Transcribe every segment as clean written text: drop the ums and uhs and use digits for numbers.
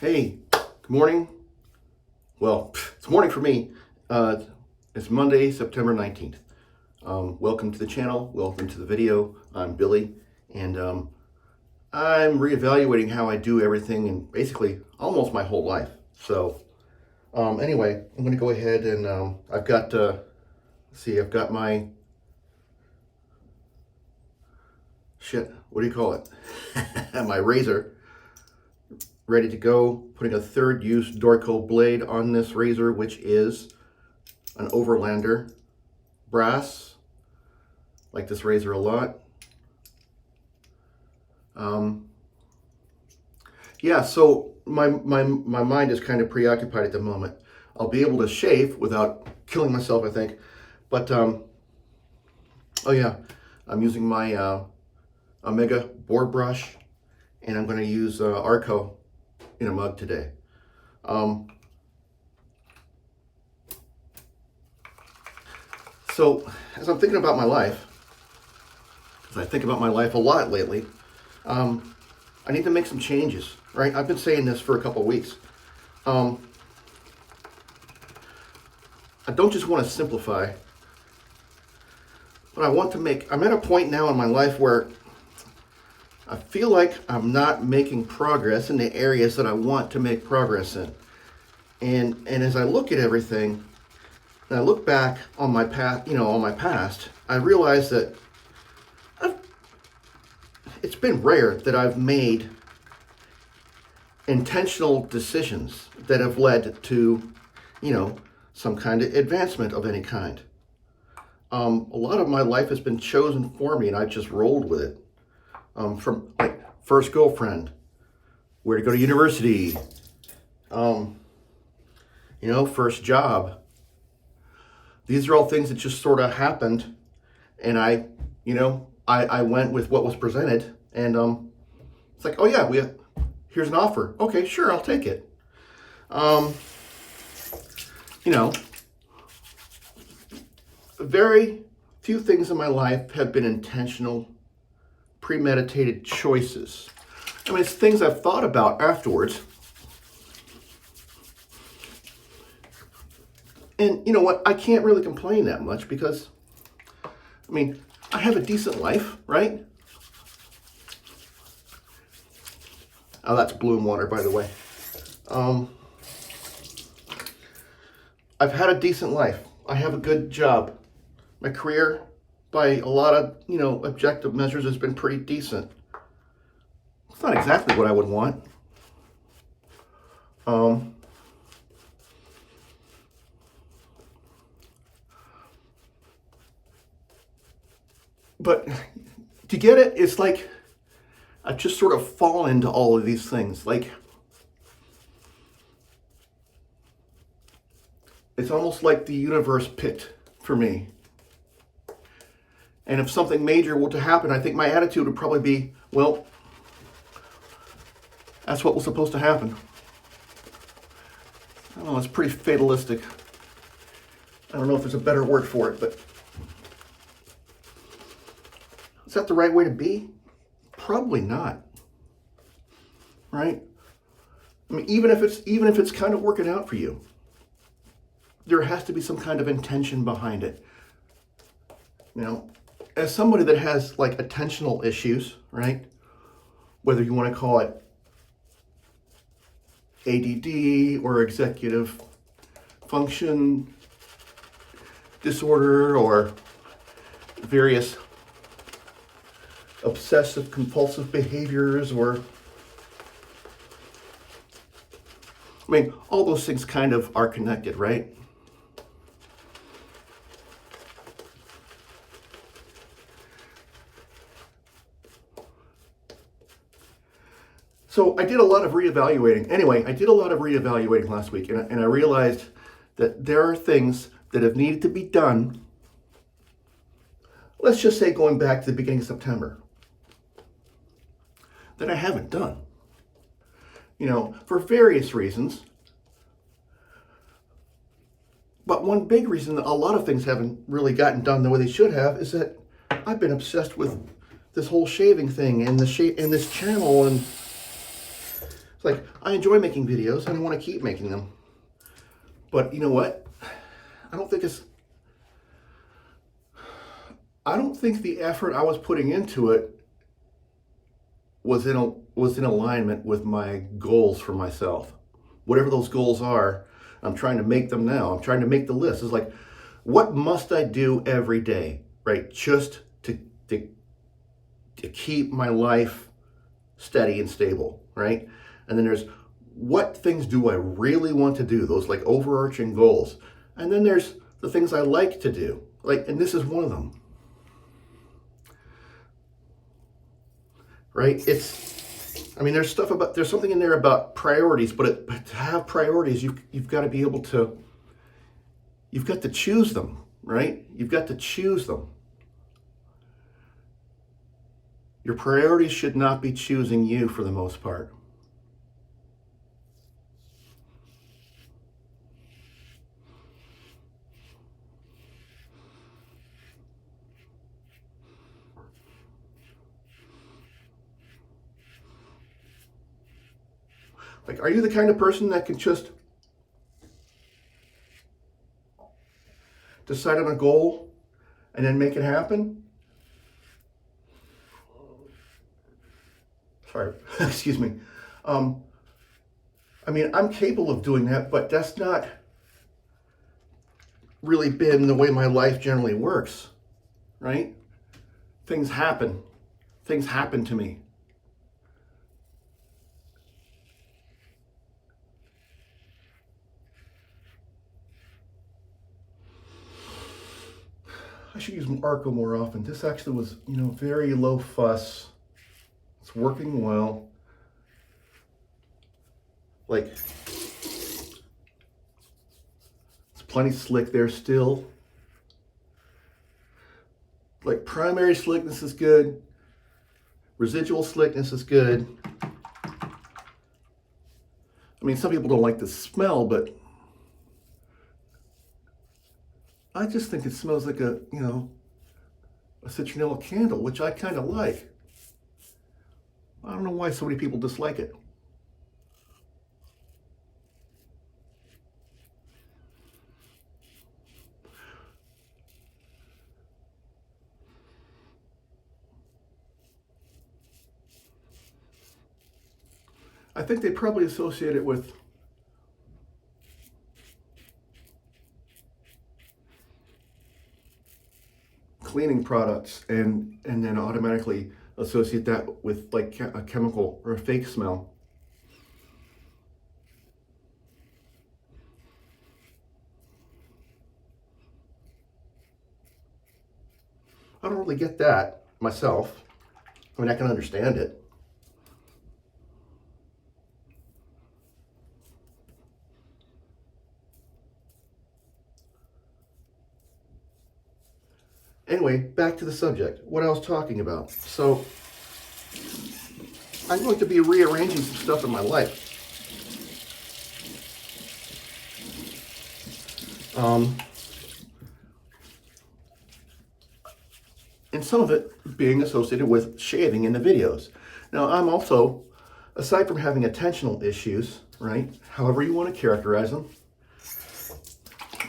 Hey, good morning. Well, it's morning for me. It's Monday, September 19th. Welcome to the channel. Welcome to the video. I'm Billy, and I'm reevaluating how I do everything in basically almost my whole life. So, anyway, I'm going to go ahead and I've got, I've got my, what do you call it? My razor ready to go, putting a third use Dorco blade on this razor, which is an Overlander brass. Like this razor a lot. Yeah, so my mind is kind of preoccupied at the moment. I'll be able to shave without killing myself, I think. But, oh yeah, I'm using my Omega board brush, and I'm going to use Arko in a mug today. So as I'm thinking about my life, as I think about my life a lot lately, I need to make some changes, right? I've been saying this for a couple of weeks. I don't just want to simplify, but I want to make, I'm at a point now in my life where I feel like I'm not making progress in the areas that I want to make progress in. And as I look at everything, and I look back on my past, I realize that it's been rare that I've made intentional decisions that have led to, some kind of advancement of any kind. A lot of my life has been chosen for me, and I just rolled with it. From like first girlfriend, where to go to university, first job. These are all things that just sort of happened, and I went with what was presented, and it's like, oh yeah, here's an offer. Okay, sure, I'll take it. Very few things in my life have been intentional, premeditated choices. I mean, it's things I've thought about afterwards. And you know what? I can't really complain that much because, I have a decent life, right? Oh, that's Bloom water, by the way. I've had a decent life. I have a good job. My career, by a lot of, objective measures, has been pretty decent. It's not exactly what I would want. But to get it, it's like I've just sort of fallen into all of these things. Like, it's almost like the universe picked for me. And if something major were to happen, I think my attitude would probably be, well, that's what was supposed to happen. I don't know, it's pretty fatalistic. I don't know if there's a better word for it, but is that the right way to be? Probably not. Right? Even if it's kind of working out for you, there has to be some kind of intention behind it. As somebody that has like attentional issues, right? Whether you want to call it ADD or executive function disorder or various obsessive compulsive behaviors, or all those things kind of are connected, right? So I did a lot of reevaluating. Anyway, I did a lot of reevaluating last week, and I realized that there are things that have needed to be done, let's just say going back to the beginning of September, that I haven't done. For various reasons. But one big reason that a lot of things haven't really gotten done the way they should have is that I've been obsessed with this whole shaving thing and this channel, and it's like I enjoy making videos and I want to keep making them. But you know what? I don't think the effort I was putting into it was in alignment with my goals for myself. Whatever those goals are, I'm trying to make them now. I'm trying to make the list. It's like, what must I do every day, right? Just to keep my life steady and stable, right? And then there's, what things do I really want to do? Those like overarching goals. And then there's the things I like to do. Like, and this is one of them. Right? There's something in there about priorities, but to have priorities, you've got to be able to, you've got to choose them, right? You've got to choose them. Your priorities should not be choosing you for the most part. Like, are you the kind of person that can just decide on a goal and then make it happen? Sorry, excuse me. I'm capable of doing that, but that's not really been the way my life generally works, right? Things happen. Things happen to me. I should use Arko more often. This actually was, very low fuss. It's working well. Like, it's plenty slick there still. Like, primary slickness is good. Residual slickness is good. Some people don't like the smell, but I just think it smells like a citronella candle, which I kind of like. I don't know why so many people dislike it. I think they probably associate it with cleaning products and then automatically associate that with like a chemical or a fake smell. I don't really get that myself. I can understand it. Anyway, back to the subject, what I was talking about. So, I'm going to be rearranging some stuff in my life. And some of it being associated with shaving in the videos. Now, I'm also, aside from having attentional issues, right, however you want to characterize them,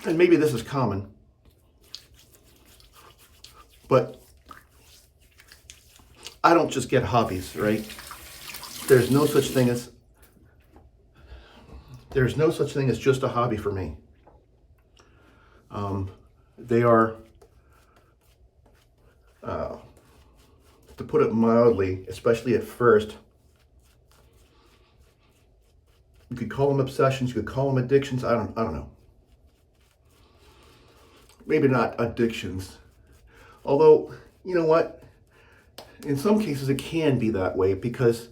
and maybe this is common, but I don't just get hobbies, right? There's no such thing as just a hobby for me. They are, to put it mildly, especially at first, you could call them obsessions, you could call them addictions. I don't know. Maybe not addictions. Although, you know what? In some cases it can be that way, because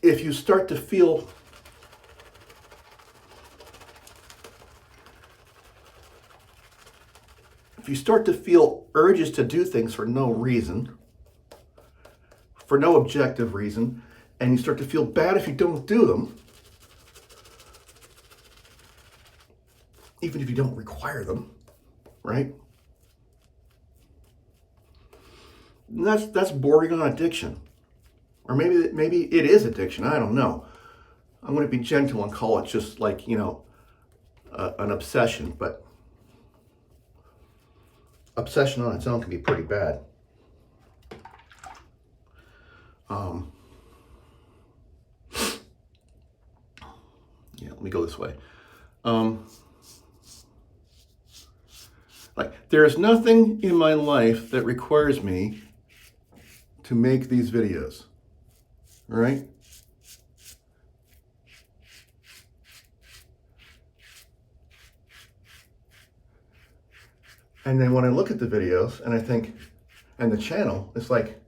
if you start to feel urges to do things for no reason, for no objective reason, and you start to feel bad if you don't do them, even if you don't require them, right? that's bordering on addiction. Or maybe it is addiction, I don't know. I'm going to be gentle and call it just like, an obsession, but obsession on its own can be pretty bad. Yeah, let me go this way. Like, there is nothing in my life that requires me to make these videos, right? And then when I look at the videos and I think, and the channel, it's like,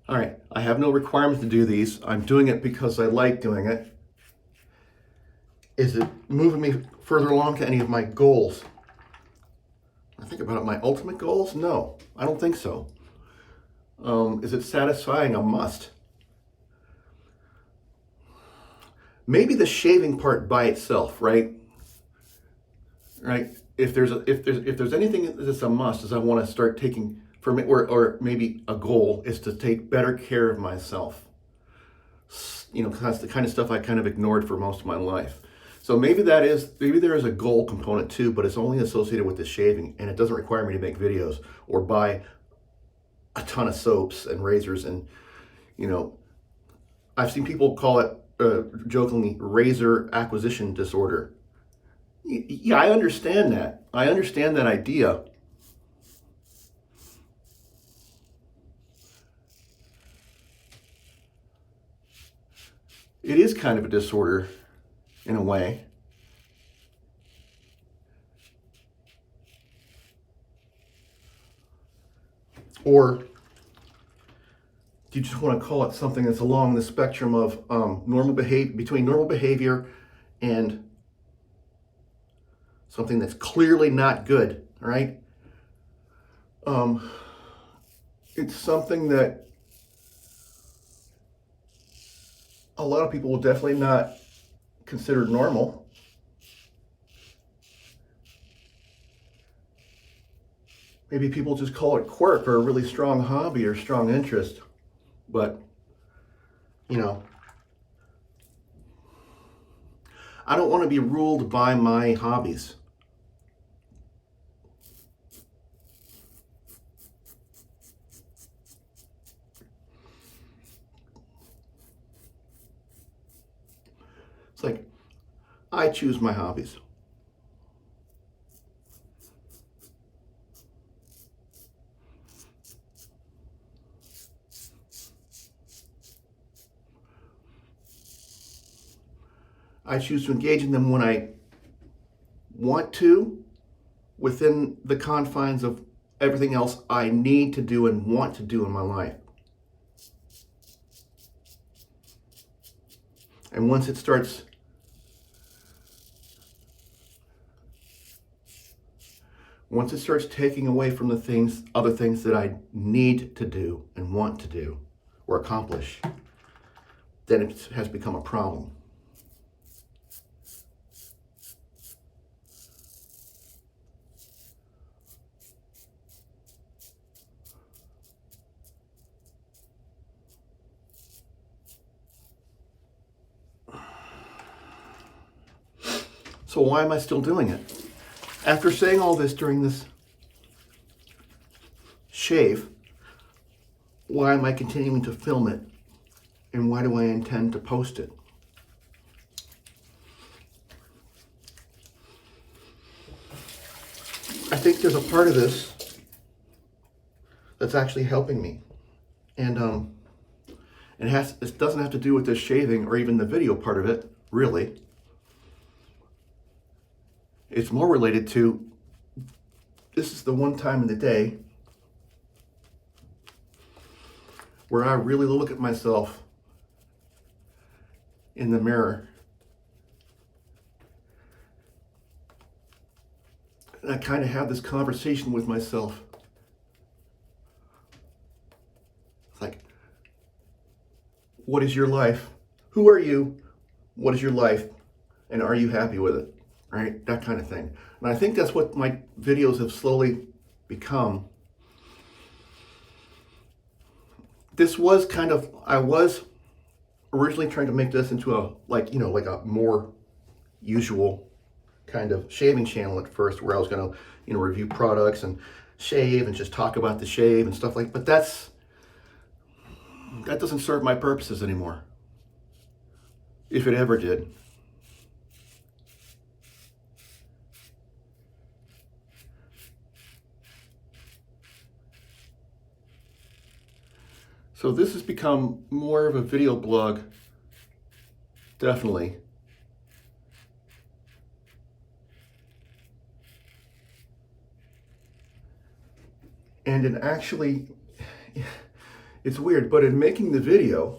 all right, I have no requirement to do these. I'm doing it because I like doing it. Is it moving me further along to any of my goals? I think about it, my ultimate goals? No, I don't think so. Is it satisfying? A must. Maybe the shaving part by itself, right? Right? If there's anything that's a must, is I want to start taking, for me, or maybe a goal is to take better care of myself. Because that's the kind of stuff I kind of ignored for most of my life. So maybe there is a goal component too, but it's only associated with the shaving, and it doesn't require me to make videos or buy a ton of soaps and razors. And I've seen people call it jokingly razor acquisition disorder. Yeah, I understand that. I understand that idea. It is kind of a disorder in a way. Or do you just want to call it something that's along the spectrum of between normal behavior and something that's clearly not good, right? It's something that a lot of people will definitely not consider normal. Maybe people just call it quirk or a really strong hobby or strong interest. But, I don't want to be ruled by my hobbies. It's like, I choose my hobbies. I choose to engage in them when I want to, within the confines of everything else I need to do and want to do in my life. And once it starts taking away from the other things that I need to do and want to do or accomplish, then it has become a problem. So why am I still doing it? After saying all this during this shave, why am I continuing to film it? And why do I intend to post it? I think there's a part of this that's actually helping me. And it doesn't have to do with this shaving or even the video part of it, really. It's more related to, this is the one time in the day where I really look at myself in the mirror. And I kind of have this conversation with myself. It's like, what is your life? Who are you? What is your life? And are you happy with it? Right? That kind of thing. And I think that's what my videos have slowly become. this was kind of, I was originally trying to make this into a, like, you know, like a more usual kind of shaving channel at first, where I was going to, you know, review products and shave and just talk about the shave and stuff like, but that doesn't serve my purposes anymore, if it ever did. So this has become more of a video blog, definitely. And in actually, it's weird, but in making the video,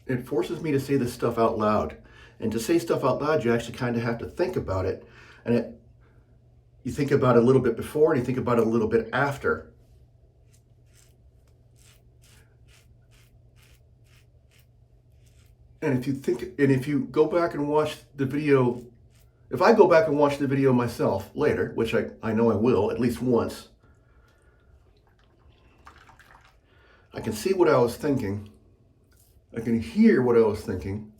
it forces me to say this stuff out loud. And to say stuff out loud, you actually kind of have to think about it. And you think about it a little bit before, and you think about it a little bit after. And if you go back and watch the video, if I go back and watch the video myself later, which I know I will at least once, I can see what I was thinking. I can hear what I was thinking.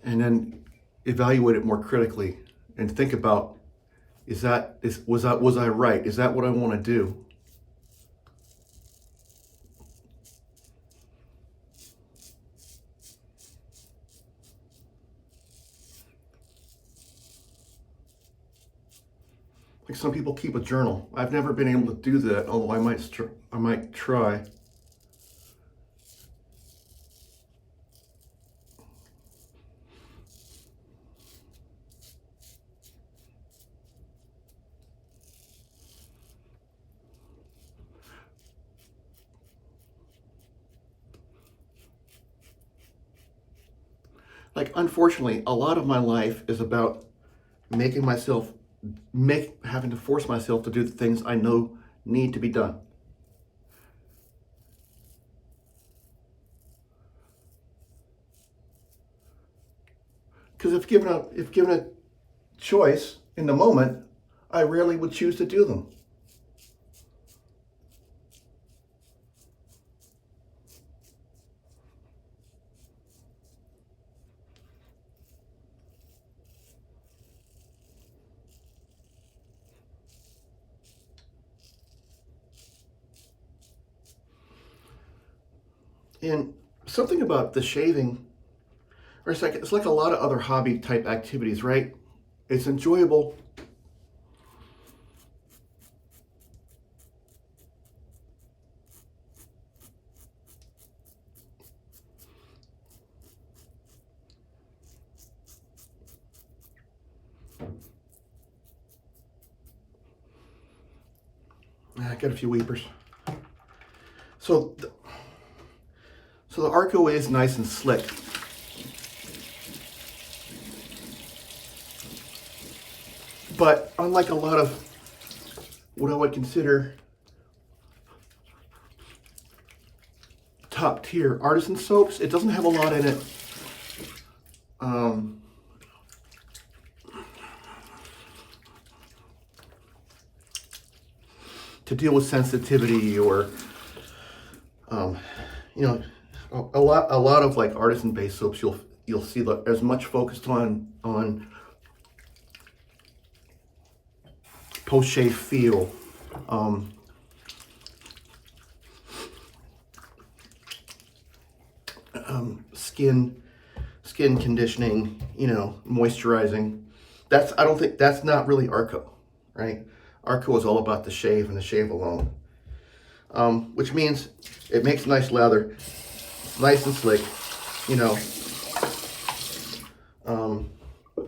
And then evaluate it more critically and think about, was I right? Is that what I want to do? Like some people keep a journal. I've never been able to do that, although I might try. Like, unfortunately, a lot of my life is about having to force myself to do the things I know need to be done. Because if given a choice in the moment, I rarely would choose to do them. And something about the shaving, or it's like a lot of other hobby type activities, right? It's enjoyable. I got a few weepers. So the Arko is nice and slick. But unlike a lot of what I would consider top tier artisan soaps, it doesn't have a lot in it. To deal with sensitivity or, you know, a lot of like artisan based soaps, you'll see that as much focused on post shave feel, skin conditioning, you know, moisturizing. I don't think that's not really Arko, right? Arko is all about the shave and the shave alone, which means it makes nice lather, nice and slick, you know,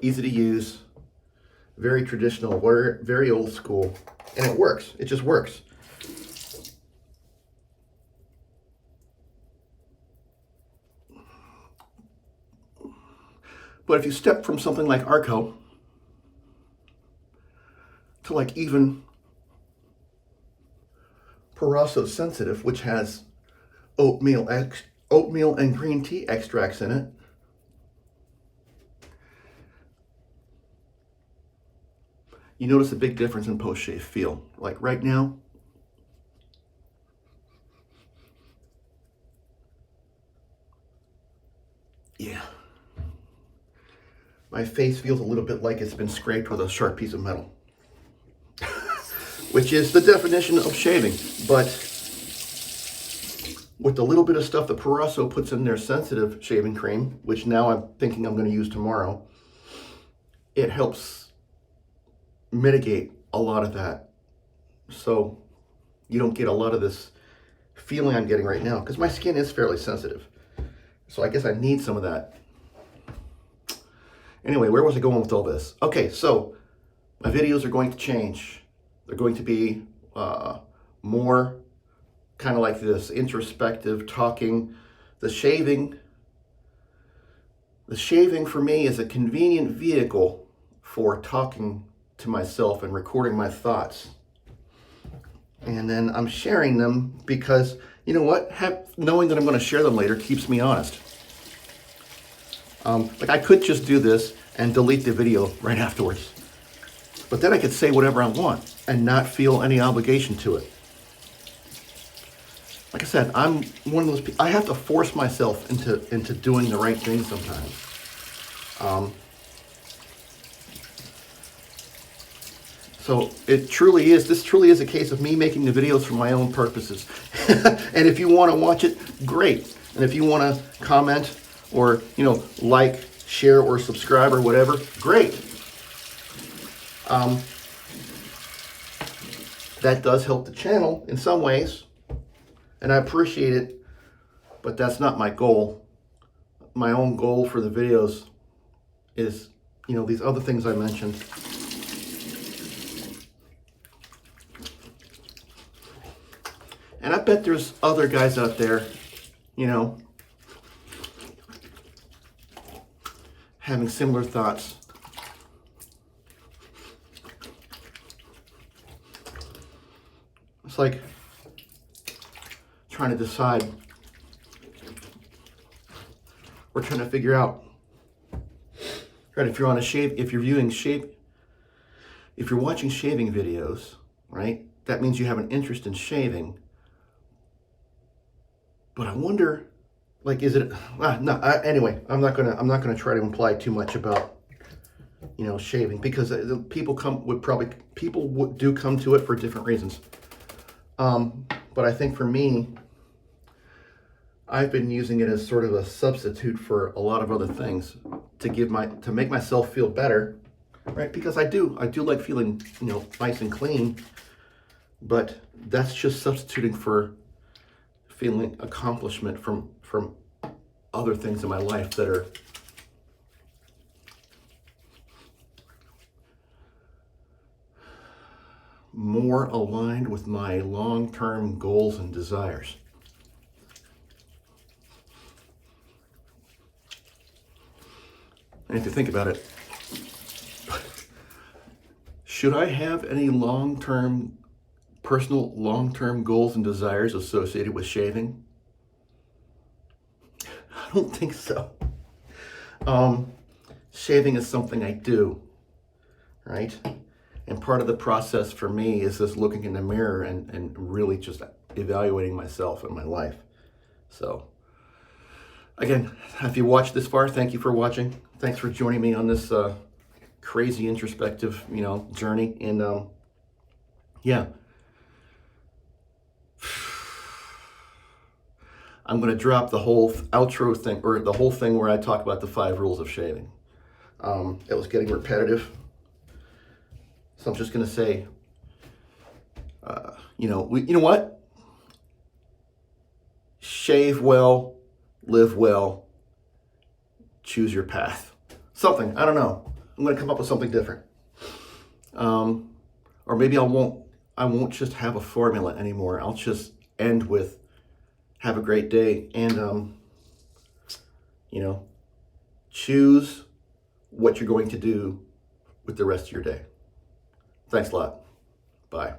easy to use, very traditional, very old school, and it works. It just works. But if you step from something like Arko to like even Paraso Sensitive, which has oatmeal and green tea extracts in it, you notice a big difference in post-shave feel. Like right now, yeah, my face feels a little bit like it's been scraped with a sharp piece of metal, which is the definition of shaving. But with the little bit of stuff that Parasso puts in their sensitive shaving cream, which now I'm thinking I'm going to use tomorrow, it helps mitigate a lot of that. So you don't get a lot of this feeling I'm getting right now, because my skin is fairly sensitive. So I guess I need some of that. Anyway, where was I going with all this? Okay, so my videos are going to change. They're going to be more kind of like this, introspective, talking. The shaving for me is a convenient vehicle for talking to myself and recording my thoughts. And then I'm sharing them because, you know what? Knowing that I'm going to share them later keeps me honest. Like I could just do this and delete the video right afterwards. But then I could say whatever I want and not feel any obligation to it. Like I said, I'm one of those people, I have to force myself into doing the right thing sometimes. So this truly is a case of me making the videos for my own purposes. And if you want to watch it, great. And if you want to comment or, like, share, or subscribe, or whatever, great. That does help the channel in some ways, and I appreciate it, but that's not my goal. My own goal for the videos is, these other things I mentioned. And I bet there's other guys out there, having similar thoughts. It's like trying to decide or trying to figure out, right? If you're watching shaving videos, right? That means you have an interest in shaving. But I wonder, like, is it? Anyway, I'm not gonna try to imply too much about, shaving, because people do come to it for different reasons. But I think for me, I've been using it as sort of a substitute for a lot of other things to make myself feel better, right? Because I do like feeling, nice and clean, but that's just substituting for feeling accomplishment from other things in my life that are more aligned with my long-term goals and desires. And if you think about it, should I have any personal long-term goals and desires associated with shaving? I don't think so. Shaving is something I do, right? And part of the process for me is just looking in the mirror and really just evaluating myself and my life. So, again, if you watched this far, thank you for watching. Thanks for joining me on this crazy introspective, journey. And yeah. I'm going to drop the whole outro thing, or the whole thing where I talk about the 5 rules of shaving. It was getting repetitive. So I'm just going to say, you know what? Shave well, live well, choose your path. Something, I don't know. I'm going to come up with something different. Or maybe I won't just have a formula anymore. I'll just end with, have a great day, and, choose what you're going to do with the rest of your day. Thanks a lot. Bye.